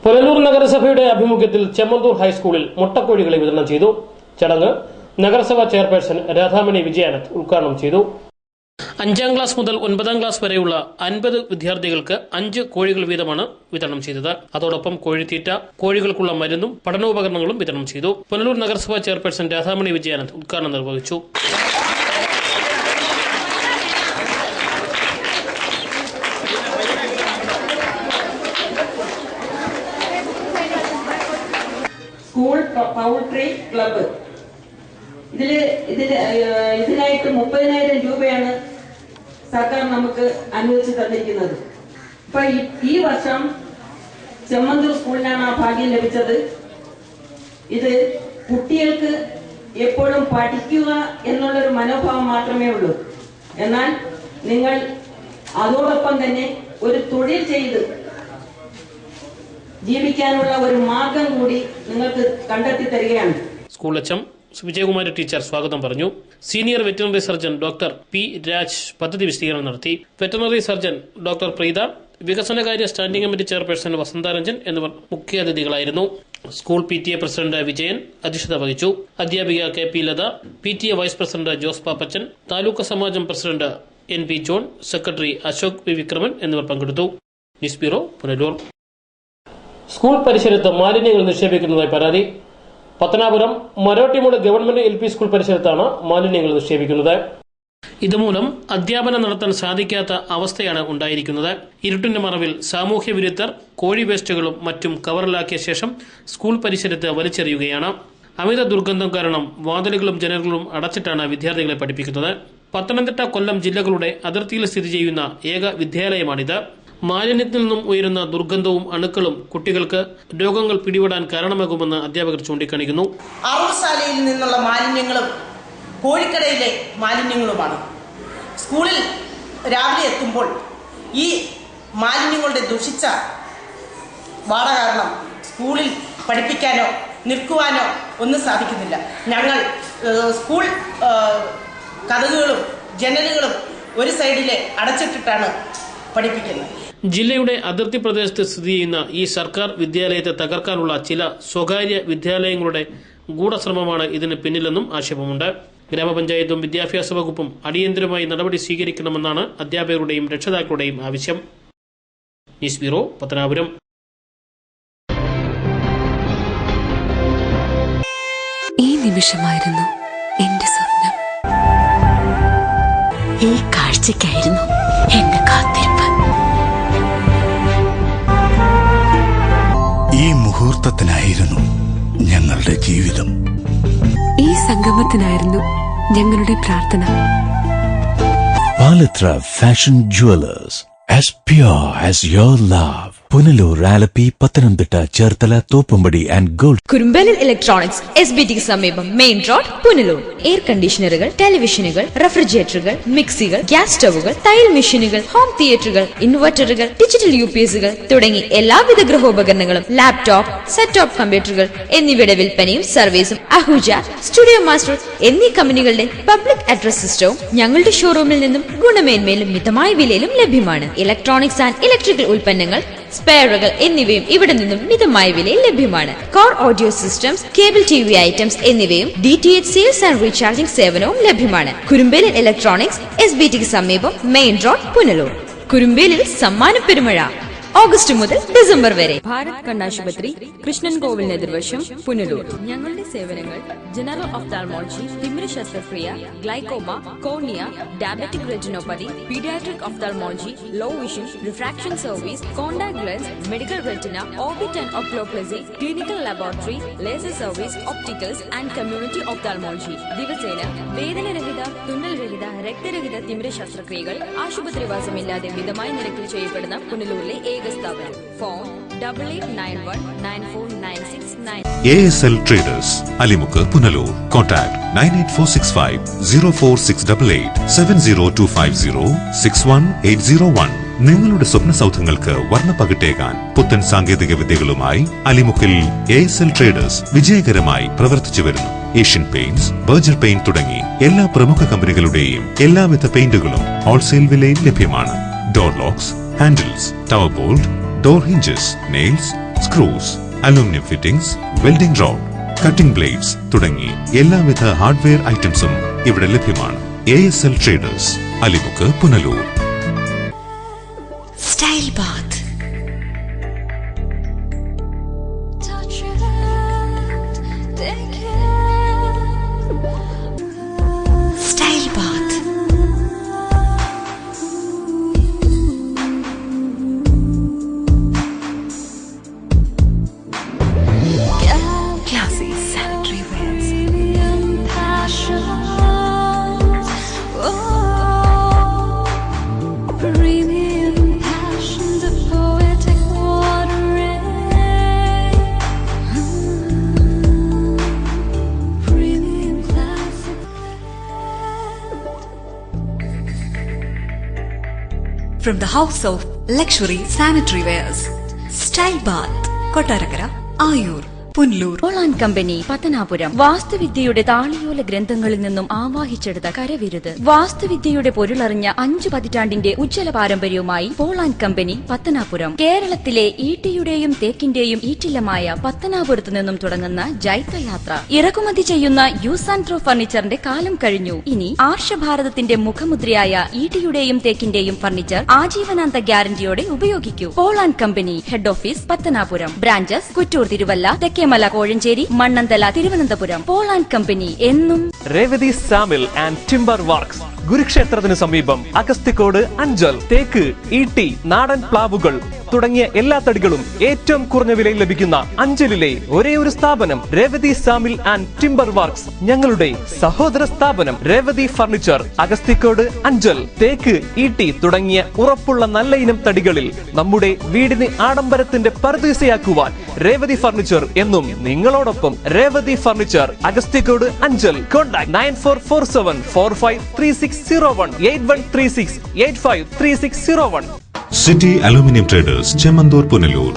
S8: പുനലൂർ നഗരസഭയുടെ ആഭിമുഖ്യത്തിൽ ചെമ്മന്തൂർ ഹൈസ്കൂളിൽ മുട്ടക്കോഴികളെ വിതരണം ചെയ്തു. ചടങ്ങ് നഗരസഭാ ചെയർപേഴ്സൺ രാധാമണി വിജയാനന്ദ് ഉദ്ഘാടനം ചെയ്തു. 5ാം ക്ലാസ് മുതൽ 9ാം ക്ലാസ് വരെയുള്ള 50 വിദ്യാർത്ഥികൾക്ക് 5 കോഴികൾ വീതമാണ് വിതരണം ചെയ്തത്. അതോടൊപ്പം കോഴിത്തീറ്റ, കോഴികൾക്കുള്ള മരുന്നും പഠനോപകരണങ്ങളും വിതരണം ചെയ്തു. പുനലൂർ നഗരസഭാ ചെയർപേഴ്സൺ രാധാമണി വിജയാനന്ദ് ഉദ്ഘാടനം നിർവഹിച്ചു.
S20: സ്കൂൾ പൗൾട്രി ക്ലബ്ബ് ഇതിനായിട്ട് 30,000 രൂപയാണ് സർക്കാർ നമുക്ക് അനുവദിച്ചു തന്നിരിക്കുന്നത്. അപ്പൊ ഈ വർഷം ചെമ്മന്തൂർ സ്കൂളിനാണ് ആ ഭാഗ്യം ലഭിച്ചത്. ഇത് കുട്ടികൾക്ക് എപ്പോഴും പഠിക്കുക എന്നുള്ളൊരു മനോഭാവം മാത്രമേ ഉള്ളൂ. എന്നാൽ നിങ്ങൾ അതോടൊപ്പം തന്നെ ഒരു തൊഴിൽ ചെയ്ത് ജീവിക്കാനുള്ള ഒരു മാർഗം കൂടി നിങ്ങൾക്ക് കണ്ടെത്തി തരികയാണ്.
S8: സ്കൂൾ എച്ച്എം വിജയകുമാരി ടീച്ചർ സ്വാഗതം പറഞ്ഞു. Senior veterinary surgeon doctor P. Raj പദ്ധതി വിശദീകരണം നടത്തി. വെറ്ററിനറി സർജൻ ഡോക്ടർ പ്രീത വികസനകാര്യ സ്റ്റാൻഡിംഗ് കമ്മിറ്റി ചെയർപേഴ്സൺ വസന്താരഞ്ജൻ എന്നിവർ മുഖ്യാതിഥികളായിരുന്നു. സ്കൂൾ PTA പ്രസിഡന്റ് വിജയൻ അധ്യക്ഷത വഹിച്ചു. അധ്യാപിക KP Latha, PTA vice president Jose Pappachan, taluk സമാജം president NP John, secretary Ashok V Vikraman എന്നിവർ പങ്കെടുത്തു. News bureau, Punalur. സ്കൂൾ പരിസരത്ത് മാലിന്യങ്ങൾ നിക്ഷേപിക്കുന്നതായി പരാതി. പത്തനാപുരം മരോട്ടിമൂട് ഗവൺമെന്റ് LP സ്കൂൾ പരിസരത്താണ് മാലിന്യങ്ങൾ നിക്ഷേപിക്കുന്നത്. ഇതുമൂലം അധ്യാപനം നടത്താൻ സാധിക്കാത്ത അവസ്ഥയാണ് ഉണ്ടായിരിക്കുന്നത്. ഇരുട്ടിന്റെ മറവിൽ സാമൂഹ്യ വിരുദ്ധർ കോഴി വേസ്റ്റുകളും മറ്റും കവറിലാക്കിയ ശേഷം സ്കൂൾ പരിസരത്ത് വലിച്ചെറിയുകയാണ്. അമിത ദുർഗന്ധം കാരണം വാതിലുകളും ജനലുകളും അടച്ചിട്ടാണ് വിദ്യാർത്ഥികളെ പഠിപ്പിക്കുന്നത്. പത്തനംതിട്ട, കൊല്ലം ജില്ലകളുടെ അതിർത്തിയിൽ സ്ഥിതി ചെയ്യുന്ന ഏക വിദ്യാലയമാണിത്. മാലിന്യത്തിൽ നിന്നും ഉയരുന്ന ദുർഗന്ധവും അണുക്കളും കുട്ടികൾക്ക് രോഗങ്ങൾ പിടിപെടാൻ കാരണമാകുമെന്ന് അധ്യാപകർ ചൂണ്ടിക്കാണിക്കുന്നു.
S20: അറവുശാലയിൽ നിന്നുള്ള മാലിന്യങ്ങളും കോഴിക്കടയിലെ മാലിന്യങ്ങളുമാണ്. സ്കൂളിൽ രാവിലെ എത്തുമ്പോൾ ഈ മാലിന്യങ്ങളുടെ ദുഷിച്ച വാട കാരണം സ്കൂളിൽ പഠിപ്പിക്കാനോ നിൽക്കുവാനോ ഒന്നും സാധിക്കുന്നില്ല. ഞങ്ങൾ സ്കൂൾ കതകുകളും ജനലുകളും ഒരു സൈഡിലെ അടച്ചിട്ടിട്ടാണ് പഠിപ്പിക്കുന്നത്.
S8: ജില്ലയുടെ അതിർത്തി പ്രദേശത്ത് സ്ഥിതി ചെയ്യുന്ന ഈ സർക്കാർ വിദ്യാലയത്തെ തകർക്കാനുള്ള ചില സ്വകാര്യ വിദ്യാലയങ്ങളുടെ ഗൂഢശ്രമമാണ് ഇതിന് പിന്നിലെന്നും ആക്ഷേപമുണ്ട്. ഗ്രാമപഞ്ചായത്തും വിദ്യാഭ്യാസ വകുപ്പും അടിയന്തരമായി നടപടി സ്വീകരിക്കണമെന്നാണ് അധ്യാപകരുടെയും രക്ഷിതാക്കളുടെയും ആവശ്യം. News bureau, Pathanapuram.
S21: ഈ നിമിഷമായിരുന്നു എന്റെ സ്വപ്നം. ഈ കാഴ്ചയ്ക്കായിരുന്നു എന്റെ കാത്തിരിപ്പ്.
S22: ഈ മുഹൂർത്തത്തിനായിരുന്നു ഞങ്ങളുടെ ജീവിതം.
S21: ഈ സംഗമത്തിനായിരുന്നു ഞങ്ങളുടെ പ്രാർത്ഥന.
S12: Palathra fashion jewellers, as pure as your love. Punalur, Alleppey, Pathanamthitta, Cherthala, Thoppumpady and gold.
S5: കുറുമ്പലിൽ ഇലക്ട്രോണിക്സ് SBTക്ക് സമീപം, മെയിൻ റോഡ്, പുനലൂർ. എയർ കണ്ടീഷണറുകൾ, ടെലിവിഷനുകൾ, റെഫ്രിജറേറ്ററുകൾ, മിക്സികൾ, ഗ്യാസ് സ്റ്റവുകൾ, തയ്യൽ മെഷീനുകൾ, ഹോം തിയേറ്ററുകൾ, ഇൻവെർട്ടറുകൾ, ഡിജിറ്റൽ UPSകൾ തുടങ്ങി എല്ലാവിധ ഗൃഹോപകരണങ്ങളും, ലാപ്ടോപ്പ്, സെറ്റ് ടോപ്പ് കമ്പ്യൂട്ടറുകൾ എന്നിവയുടെ വിൽപ്പനയും സർവീസും അഹൂജ, സ്റ്റുഡിയോ മാസ്റ്റർ എന്നീ കമ്പനികളുടെ പബ്ലിക് അഡ്രസ് സിസ്റ്റവും ഞങ്ങളുടെ ഷോറൂമിൽ നിന്നും ഗുണമേന്മയിലും മിതമായ വിലയിലും ലഭ്യമാണ്. ഇലക്ട്രോണിക്സ് ആൻഡ് ഇലക്ട്രിക്കൽ ഉൽപ്പന്നങ്ങൾ, സ്പെയറുകൾ എന്നിവയും ഇവിടെ നിന്നും മിതമായ വിലയിൽ ലഭ്യമാണ്. Core audio systems, cable TV items എന്നിവയും DTH സെയിൽസ് ആൻഡ് റീചാർജിംഗ് സേവനവും ലഭ്യമാണ്. കുരുമ്പേലിൽ ഇലക്ട്രോണിക്സ് SBTക്ക് സമീപം, മെയിൻ റോഡ്, പുനലൂർ. കുരുമ്പേലിൽ സമ്മാന പെരുമഴ ഓഗസ്റ്റ് മുതൽ ഡിസംബർ വരെ. ഭാരത് കണ്ണാശുപത്രി, കൃഷ്ണൻ കോവിലിന് എതിർവശം, പുനലൂർ. ഞങ്ങളുടെ സേവനങ്ങൾ ജനറൽ ഒഫ്താൽമോളജി, തിമിര ശസ്ത്രക്രിയ, glaucoma, cornea, diabetic retinopathy, paediatric ophthalmology, low vision, refraction service, contact lens, medical retina, orbit and oculoplasty, clinical laboratory, laser service, opticals and community ophthalmology. ദിവസേന വേദനരഹിത, തുന്നൽരഹിത, രക്തരഹിത തിമിര ശസ്ത്രക്രിയകൾ ആശുപത്രിവാസമില്ലാതെ മിതമായ നിരക്കിൽ ചെയ്യപ്പെടുന്ന പുനലൂരിലെ ഏക സ്ഥാപനം. Phone 8891949699.
S3: ASL Traders, Alimukku, Punalur. Contact 98465 04688 70250 നിങ്ങളുടെ സ്വപ്ന സൗധങ്ങൾക്ക് വർണ്ണപ്പകിട്ടേകാൻ പുത്തൻ സാങ്കേതിക വിദ്യകളുമായി അലിമുക്കിൽ ASL Traders വിജയകരമായി പ്രവർത്തിച്ചു വരുന്നു. ഏഷ്യൻ പെയിന്റ്സ്, ബർജർ പെയിന്റ് തുടങ്ങി എല്ലാ പ്രമുഖ കമ്പനികളുടെയും എല്ലാവിധ പെയിന്റുകളും ഹോൾസെയിൽ വിലയിൽ ലഭ്യമാണ്. Door locks, handles, tower bolt, door hinges, nails, screws, aluminium fittings, welding rod, cutting blades തുടങ്ങി എല്ലാവിധ ഹാർഡ്വെയർ ഐറ്റംസും ഇവിടെ ലഭ്യമാണ്. ASL Traders, Alimukku, Punalur.
S21: Style bath, style bath. Classy sanitary wears. From the house of luxury sanitary wares, Style Bath, Kottarakara, Ayur. Punalur.
S1: Polan company Pathanapuram. വാസ്തുവിദ്യയുടെ താളിയോല ഗ്രന്ഥങ്ങളിൽ നിന്നും ആവാഹിച്ചെടുത്ത കരവിരുത്. വാസ്തുവിദ്യയുടെ പൊരുളറിഞ്ഞ 5 പതിറ്റാണ്ടിന്റെ ഉജ്ജ്വല പാരമ്പര്യവുമായി പോളാൻ കമ്പനി പത്തനാപുരം. കേരളത്തിലെ ഈട്ടിയുടെയും തേക്കിന്റെയും ഈറ്റില്ലമായ പത്തനാപുരത്ത് നിന്നും തുടങ്ങുന്ന ജൈത്രയാത്ര. ഇറക്കുമതി ചെയ്യുന്ന യൂസ് ആൻഡ് ത്രോ ഫർണിച്ചറിന്റെ കാലം കഴിഞ്ഞു. ഇനി ആർഷഭാരതത്തിന്റെ മുഖമുദ്രയായ ഈട്ടിയുടെയും തേക്കിന്റെയും ഫർണിച്ചർ ആജീവനാന്ത ഗ്യാരണ്ടിയോടെ ഉപയോഗിക്കൂ. Polan company head office Pathanapuram. Branches Kuttoor, Thiruvalla, Thekkemala, Kozhencherry, Mannanthala, Thiruvananthapuram. Polan company എന്നും
S2: Revathi sawmill and timber works. ഗുരുക്ഷേത്രത്തിന് സമീപം അഗസ്തിക്കോട് അഞ്ചൽ. തേക്ക്, ഈട്ടി, നാടൻ പ്ലാവുകൾ തുടങ്ങിയ എല്ലാ തടികളും ഏറ്റവും കുറഞ്ഞ വിലയിൽ ലഭിക്കുന്ന അഞ്ചലിലെ ഒരേ ഒരു സ്ഥാപനം Revathi sawmill and timber works. ഞങ്ങളുടെ സഹോദര സ്ഥാപനം രേവതി ഫർണിച്ചർ, അഗസ്തിക്കോട് അഞ്ചൽ. തേക്ക്, ഈട്ടി തുടങ്ങിയ ഉറപ്പുള്ള നല്ല ഇനം തടികളിൽ നമ്മുടെ വീടിന് ആഡംബരത്തിന്റെ പർദീസയാക്കുവാൻ രേവതി ഫർണിച്ചർ എന്നും നിങ്ങളോടൊപ്പം. Revathi furniture, Agasthikode Anchal. Contact 9447453601 8136853601.
S3: City aluminium traders, Chemmanthoor, Punalur.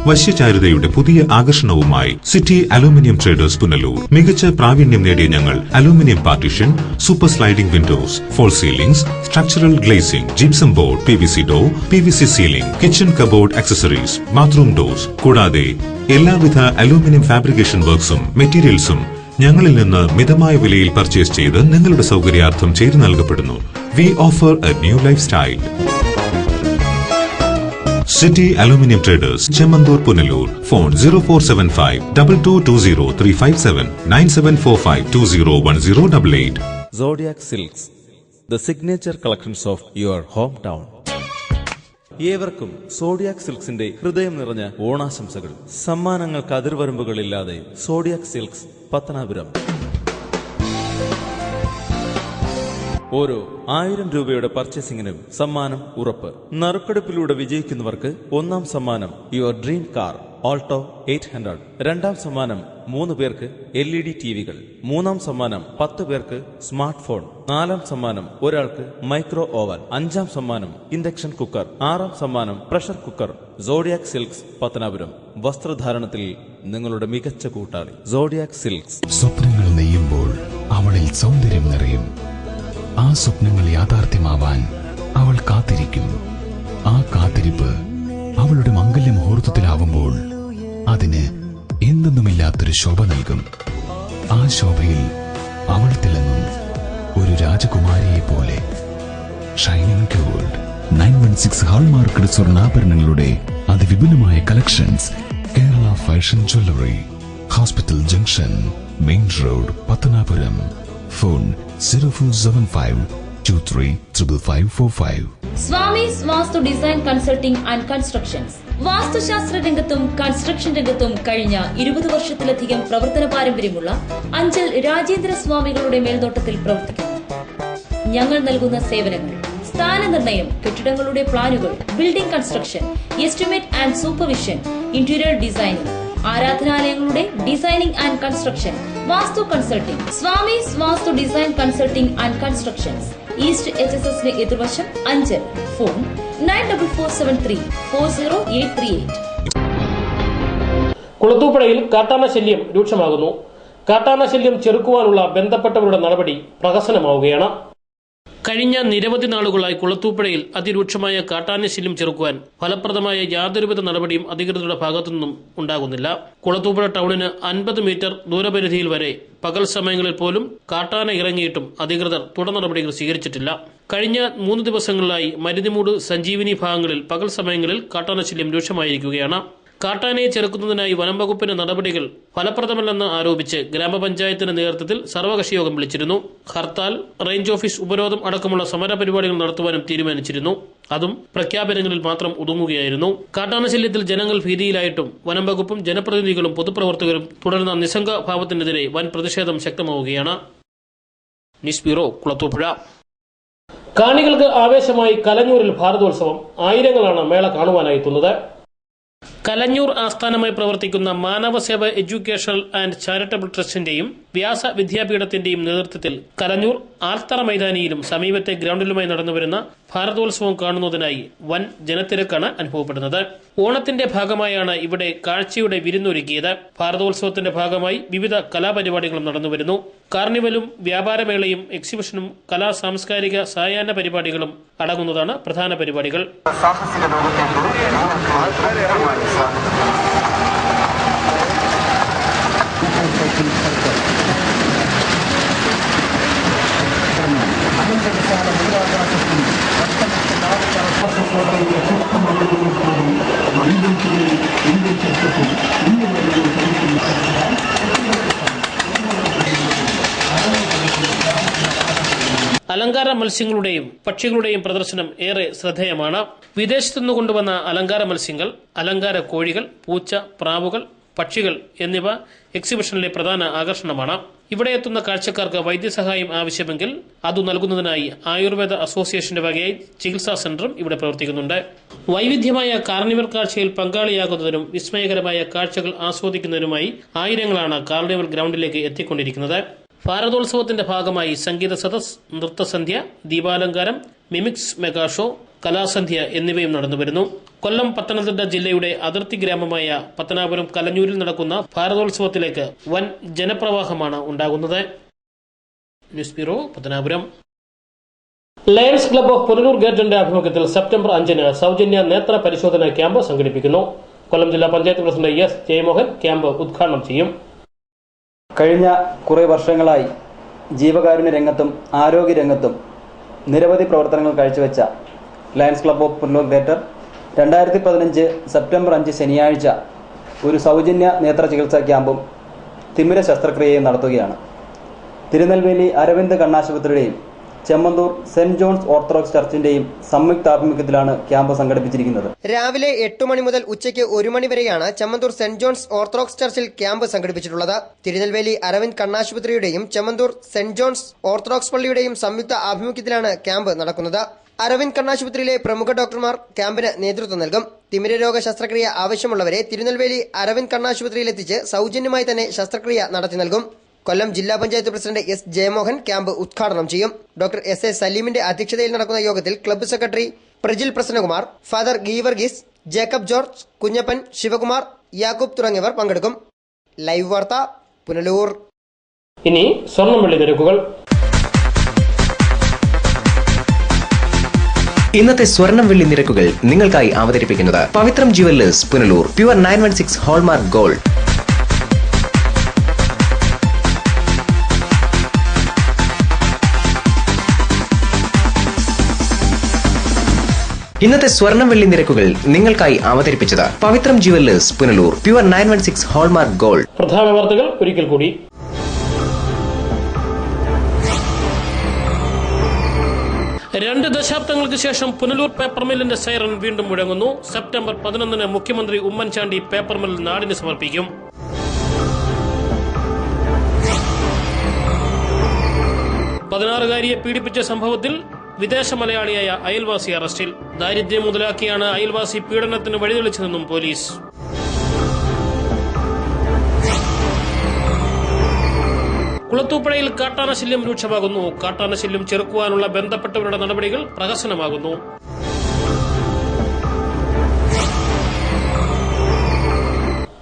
S3: വശ്യചാരുതയുടെ പുതിയ ആകർഷണവുമായി സിറ്റി അലൂമിനിയം ട്രേഡേഴ്സ്, പുനലൂർ. മികച്ച പ്രാവീണ്യം നേടിയ ഞങ്ങൾ aluminium partition, super sliding windows, false ceilings, structural glazing, gypsum board, PVC door, PVC ceiling, kitchen cupboard accessories, bathroom doors കൂടാതെ എല്ലാവിധ അലൂമിനിയം ഫാബ്രിക്കേഷൻ വർക്ക്സും മെറ്റീരിയൽസും ഞങ്ങളിൽ നിന്ന് മിതമായ വിലയിൽ പർച്ചേസ് ചെയ്ത് നിങ്ങളുടെ സൗകര്യാർത്ഥം ചെയ്തു നൽകപ്പെടുന്നു. We offer a new lifestyle. City Aluminium Traders, Chemandur, Punalur. Phone 0475 2220 357 9745 201088.
S4: Zodiac Silks, the signature collections of your hometown. ഏവർക്കും സോഡിയാക് സിൽക്സിന്റെ ഹൃദയം നിറഞ്ഞ ഓണാശംസകൾ. സമ്മാനങ്ങൾക്ക് അതിർവരമ്പുകളില്ലാതെ സോഡിയാക് സിൽക്സ്, പത്തനാപുരം. ഓരോ 1000 രൂപയുടെ പർച്ചേസിംഗിനും സമ്മാനം ഉറപ്പ്. നറുക്കെടുപ്പിലൂടെ വിജയിക്കുന്നവർക്ക് 1ാം സമ്മാനം യുവർ ഡ്രീം കാർ ഓൾട്ടോ 800. 2ാം സമ്മാനം 3 പേർക്ക് LED ടിവികൾ. 3ാം സമ്മാനം 10 പേർക്ക് സ്മാർട്ട് ഫോൺ. 4ാം സമ്മാനം ഒരാൾക്ക് മൈക്രോ ഓവൻ. 5ാം സമ്മാനം ഇൻഡക്ഷൻ കുക്കർ. 6ാം സമ്മാനം pressure cooker. Zodiac silks, Pathanapuram. വസ്ത്രധാരണത്തിൽ നിങ്ങളുടെ മികച്ച കൂട്ടാളി സോഡിയാക് സിൽക്സ്.
S22: സ്വപ്നങ്ങൾ നെയ്യുമ്പോൾ അവളിൽ സൗന്ദര്യം നിറയും. ആ സ്വപ്നങ്ങൾ യാഥാർത്ഥ്യമാവാൻ അവൾ കാത്തിരിക്കും. ആ കാത്തിരിപ്പ് അവളുടെ മംഗല്യ മുഹൂർത്തത്തിലാവുമ്പോൾ അതിന് എന്തെന്നുമില്ലാത്തൊരു ശോഭ നൽകും. ആ ശോഭയിൽ അവൾ തിളങ്ങും ഒരു രാജകുമാരിയെ പോലെ. ഷൈനിങ് ഗോൾഡ് 916 ഹാൾമാർക്കഡ് സ്വർണ്ണാഭരണങ്ങളുടെ അതിവിപുലമായ collections. Kerala fashion jewellery, hospital junction, main road, Pathanapuram. Phone 0475 235545.
S1: Swamis vastu design consulting and constructions. വാസ്തുശാസ്ത്ര രംഗത്തും കൺസ്ട്രക്ഷൻ രംഗത്തും കഴിഞ്ഞ 20 വർഷത്തിലധികം പ്രവർത്തന പാരമ്പര്യമുള്ള അഞ്ചൽ രാജേന്ദ്ര സ്വാമികളുടെ മേൽനോട്ടത്തിൽ പ്രവർത്തിക്കുന്നു. ഞങ്ങൾ നൽകുന്ന സേവനങ്ങൾ: സ്ഥാനനിർണയം, കെട്ടിടങ്ങളുടെ പ്ലാനുകൾ, building construction, estimate and supervision, interior designing, ആരാധനാലയങ്ങളുടെ designing and construction, vastu consulting. Swamis vastu design consulting and constructions, east HSS എതിർവശം, അഞ്ചൽ. ഫോൺ 9447340838.
S8: കുളത്തൂപ്പുഴയിൽ കാട്ടാന ശല്യം രൂക്ഷമാകുന്നു. കാട്ടാന ശല്യം ചെറുക്കുവാനുള്ള ബന്ധപ്പെട്ടവരുടെ നടപടി പ്രഹസനമാവുകയാണ്. കഴിഞ്ഞ നിരവധി നാളുകളായി കുളത്തൂപ്പുഴയിൽ അതിരൂക്ഷമായ കാട്ടാനശല്യം ചെറുക്കുവാൻ ഫലപ്രദമായ യാതൊരുവിധ നടപടിയും അധികൃതരുടെ ഭാഗത്തുനിന്നും ഉണ്ടാകുന്നില്ല. കുളത്തൂപ്പുഴ ടൗണിന് 50 മീറ്റർ ദൂരപരിധിയിൽ വരെ പകൽ സമയങ്ങളിൽ പോലും കാട്ടാന ഇറങ്ങിയിട്ടും അധികൃതർ തുടർ നടപടികൾ സ്വീകരിച്ചിട്ടില്ല. കഴിഞ്ഞ 3 ദിവസങ്ങളിലായി മരുതിമൂട്, സഞ്ജീവിനി ഭാഗങ്ങളിൽ പകൽ സമയങ്ങളിൽ കാട്ടാനശല്യം രൂക്ഷമായിരിക്കുകയാണ്. കാട്ടാനയെ ചെറുക്കുന്നതിനായി വനം വകുപ്പിന്റെ നടപടികൾ ഫലപ്രദമല്ലെന്ന് ആരോപിച്ച് ഗ്രാമപഞ്ചായത്തിന്റെ നേതൃത്വത്തിൽ സർവകക്ഷി യോഗം വിളിച്ചിരുന്നു. ഹർത്താൽ, റേഞ്ച് ഓഫീസ് ഉപരോധം അടക്കമുള്ള സമരപരിപാടികൾ നടത്തുവാനും തീരുമാനിച്ചിരുന്നു. അതും പ്രഖ്യാപനങ്ങളിൽ മാത്രം ഒതുങ്ങുകയായിരുന്നു. കാട്ടാനശല്യത്തിൽ ജനങ്ങൾ ഭീതിയിലായിട്ടും വനം വകുപ്പും ജനപ്രതിനിധികളും പൊതുപ്രവർത്തകരും തുടരുന്ന നിസ്സംഗഭാവത്തിനെതിരെ വൻ പ്രതിഷേധം ശക്തമാവുകയാണ്. News bureau, Kulathupuzha. കാണികൾക്ക് ആവേശമായി കലഞ്ഞൂരിൽ ഭാരതോത്സവം. ആയിരങ്ങളാണ് മേള കാണുവാനായി എത്തുന്നത്. കലഞ്ഞൂർ ആസ്ഥാനമായി പ്രവർത്തിക്കുന്ന മാനവസേവ എഡ്യൂക്കേഷണൽ ആൻഡ് ചാരിറ്റബിൾ ട്രസ്റ്റിന്റെയും വ്യാസ വിദ്യാപീഠത്തിന്റെയും നേതൃത്വത്തിൽ കലഞ്ഞൂർ ആൽത്തറ മൈതാനിയിലും സമീപത്തെ ഗ്രൌണ്ടിലുമായി നടന്നുവരുന്ന ഭാരതോത്സവം കാണുന്നതിനായി വൻ ജനത്തിരക്കാണ് അനുഭവപ്പെടുന്നത്. ഓണത്തിന്റെ ഭാഗമായാണ് ഇവിടെ കാഴ്ചയുടെ വിരുന്നൊരുക്കിയത്. ഭാരതോത്സവത്തിന്റെ ഭാഗമായി വിവിധ കലാപരിപാടികളും നടന്നുവരുന്നു. കാർണിവലും വ്യാപാരമേളയും എക്സിബിഷനും കലാ സാംസ്കാരിക സായാഹ്ന പരിപാടികളും അടങ്ങുന്നതാണ് പ്രധാന പരിപാടികൾ. അലങ്കാര മത്സ്യങ്ങളുടെയും പക്ഷികളുടെയും പ്രദർശനം ഏറെ ശ്രദ്ധേയമാണ്. വിദേശത്തുനിന്ന് കൊണ്ടുവന്ന അലങ്കാര മത്സ്യങ്ങൾ, അലങ്കാര കോഴികൾ, പൂച്ച, പ്രാവുകൾ, പക്ഷികൾ എന്നിവ എക്സിബിഷനിലെ പ്രധാന ആകർഷണമാണ്. ഇവിടെ എത്തുന്ന കാഴ്ചക്കാർക്ക് വൈദ്യസഹായം ആവശ്യമെങ്കിൽ അത് നൽകുന്നതിനായി ആയുർവേദ അസോസിയേഷന്റെ വകയായി ചികിത്സാ സെന്ററും ഇവിടെ പ്രവർത്തിക്കുന്നുണ്ട്. വൈവിധ്യമായ കാർണിവൽ കാഴ്ചയിൽ പങ്കാളിയാകുന്നതിനും വിസ്മയകരമായ കാഴ്ചകൾ ആസ്വദിക്കുന്നതിനുമായി ആയിരങ്ങളാണ് കാർണിവൽ ഗ്രൌണ്ടിലേക്ക് എത്തിക്കൊണ്ടിരിക്കുന്നത്. ഭാരതോത്സവത്തിന്റെ ഭാഗമായി സംഗീത സദസ്, നൃത്തസന്ധ്യ, ദീപാലങ്കാരം, മിമിക്സ് മെഗാ ഷോ, കലാസന്ധ്യ എന്നിവയും നടന്നുവരുന്നു. കൊല്ലം പത്തനംതിട്ട ജില്ലയുടെ അതിർത്തി ഗ്രാമമായ പത്തനാപുരം കലഞ്ഞൂരിൽ നടക്കുന്ന ഭാരതോത്സവത്തിലേക്ക് വൻ ജനപ്രവാഹമാണ് ഉണ്ടാകുന്നത്. News bureau, Pathanapuram. Lions club of Punalur ഗേറ്റിന്റെ ആഭിമുഖ്യത്തിൽ സെപ്റ്റംബർ 5-ന് സൗജന്യ നേത്ര പരിശോധന ക്യാമ്പ് സംഘടിപ്പിക്കുന്നു. കൊല്ലം ജില്ലാ panchayat president S Jayamohan camp ഉദ്ഘാടനം ചെയ്യും.
S7: കഴിഞ്ഞ കുറേ വർഷങ്ങളായി ജീവകാരുണ്യ രംഗത്തും ആരോഗ്യ രംഗത്തും നിരവധി പ്രവർത്തനങ്ങൾ കാഴ്ചവെച്ച lions club of Punalur greater 2015 September 5 ശനിയാഴ്ച ഒരു സൗജന്യ നേത്ര ചികിത്സാ ക്യാമ്പും തിമിര ശസ്ത്രക്രിയയും നടത്തുകയാണ്. തിരുനെൽവേലി അരവിന്ദ് കണ്ണാശുപത്രിയുടെയും ചെമ്മന്തൂർ സെന്റ് ജോൺസ് ഓർത്തഡോക്സ് ചർച്ചിന്റെയും സംയുക്താഭിമുഖ്യത്തിലാണ് ക്യാമ്പ് സംഘടിപ്പിച്ചിരിക്കുന്നത്.
S9: രാവിലെ 8 മണി മുതൽ ഉച്ചയ്ക്ക് 1 മണി വരെയാണ് ചെമ്മന്തൂർ സെന്റ് ജോൺസ് ഓർത്തഡോക്സ് ചർച്ചിൽ ക്യാമ്പ് സംഘടിപ്പിച്ചിട്ടുള്ളത്. തിരുനെൽവേലി അരവിന്ദ് കണ്ണാശുപത്രിയുടെയും ചെമ്മന്തൂർ സെന്റ് ജോൺസ് ഓർത്തഡോക്സ് പള്ളിയുടെയും സംയുക്ത ആഭിമുഖ്യത്തിലാണ് ക്യാമ്പ് നടക്കുന്നത്. അരവിന്ദ് കണ്ണാശുപത്രിയിലെ പ്രമുഖ ഡോക്ടർമാർ ക്യാമ്പിന് നേതൃത്വം നൽകും. തിമിര രോഗ ശസ്ത്രക്രിയ ആവശ്യമുള്ളവരെ തിരുനെൽവേലി അരവിന്ദ് കണ്ണാശുപത്രിയിലെത്തിച്ച് സൗജന്യമായി തന്നെ ശസ്ത്രക്രിയ നടത്തി നൽകും. കൊല്ലം ജില്ലാ panchayat president S Jayamohan camp ഉദ്ഘാടനം ചെയ്യും. ഡോക്ടർ എസ് എ സലീമിന്റെ അധ്യക്ഷതയിൽ നടക്കുന്ന യോഗത്തിൽ club secretary Prajil Prasannakumar, father Geevarghese, Jacob George, Kunjappan, Sivakumar, Yakoob തുടങ്ങിയവർ പങ്കെടുക്കും. ലൈവ് വാർത്ത, പുനലൂർ.
S8: ഇനി സ്വർണം വെള്ളി നിരക്കുകൾ.
S23: ഇന്നത്തെ സ്വർണം വെള്ളി നിരക്കുകൾ നിങ്ങൾക്കായി അവതരിപ്പിക്കുന്നത് Pavithram jewellers Punalur. Pure 916 hallmark gold. ഇന്നത്തെ സ്വർണം വെള്ളി നിരക്കുകൾ നിങ്ങൾക്കായി അവതരിപ്പിച്ചത് Pavithram jewellers Punalur. Pure 916 hallmark gold.
S8: പ്രധാന വാർത്തകൾ ഒരിക്കൽ കൂടി. 2 ദശാബ്ദങ്ങൾക്ക് ശേഷം പുനലൂർ പേപ്പർ മില്ലിന്റെ സൈറൺ വീണ്ടും മുഴങ്ങുന്നു. സെപ്റ്റംബർ 11-ന് മുഖ്യമന്ത്രി ഉമ്മൻചാണ്ടി പേപ്പർ മിൽ നാടിന് സമർപ്പിക്കും. പതിനാറുകാരിയെ പീഡിപ്പിച്ച സംഭവത്തിൽ വിദേശ മലയാളിയായ അയൽവാസി അറസ്റ്റിൽ. ദാരിദ്ര്യം മുതലാക്കിയാണ് അയൽവാസി പീഡനത്തിന് വഴിതെളിച്ചതെന്നും പോലീസ്. കുളത്തൂപ്പുഴയിൽ കാട്ടാനശല്യം രൂക്ഷമാകുന്നു. കാട്ടാനശല്യം ചെറുക്കുവാനുള്ള ബന്ധപ്പെട്ടവരുടെ നടപടികൾ പ്രഹസനമാകുന്നു.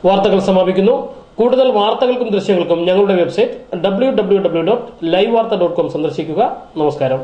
S8: വാർത്തകൾ സമാപിക്കുന്നു. കൂടുതൽ വാർത്തകൾക്കും ദൃശ്യങ്ങൾക്കും ഞങ്ങളുടെ വെബ്സൈറ്റ് www.livevarta.com സന്ദർശിക്കുക. നമസ്കാരം.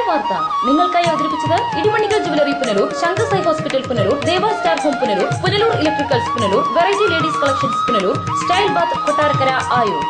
S1: വാർത്ത നിങ്ങൾക്കായി അവതരിപ്പിച്ചത് Idimanickal jewellery Punalur, Shankar Sai hospital Punalur, Deva star home Punalur, Punalur electricals Punalur, variety ladies collections Punalur, style bath Kottarakkara Ayur.